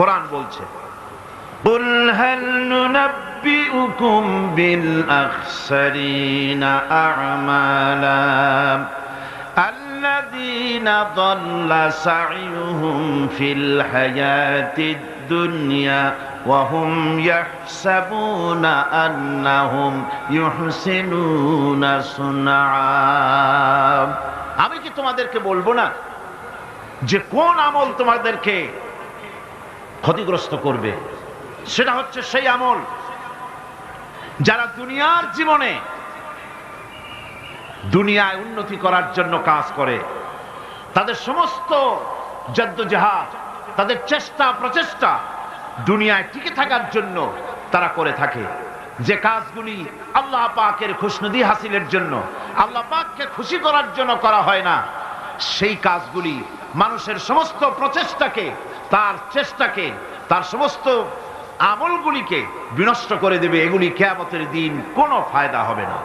কোরআন বলছে, কুল হাল নুনাব্বিউকুম বিল আখসারিনা আমালা আল্লাযীনা দাল্লা সা'য়ুহুম ফিল হায়াতিদ দুনিয়া ওয়া হুম ইয়াহসাবুনা আন্নাহুম ইউহসিনুনা সুনআ। আমি কি তোমাদেরকে বলবো না যে কোন আমল তোমাদেরকে ক্ষতিগ্রস্ত করবে? সেটা হচ্ছে সেই আমল যারা দুনিয়ার জীবনে দুনিয়ায় উন্নতি করার জন্য কাজ করে, তাদের সমস্ত জদ্দোজাহাদ, তাদের চেষ্টা প্রচেষ্টা দুনিয়ায় টিকে থাকার জন্য তারা করে থাকে। যে কাজগুলি আল্লাহ পাকের খুশনুদি হাসিলের জন্য, আল্লাহ পাককে খুশি করার জন্য করা হয় না, সেই কাজগুলি মানুষের সমস্ত প্রচেষ্টাকে, তার চেষ্টাকে, তার সমস্ত আমলগুলিকে বিনষ্ট করে দেবে। এগুলি কিয়ামতের দিন কোনো ফায়দা হবে না।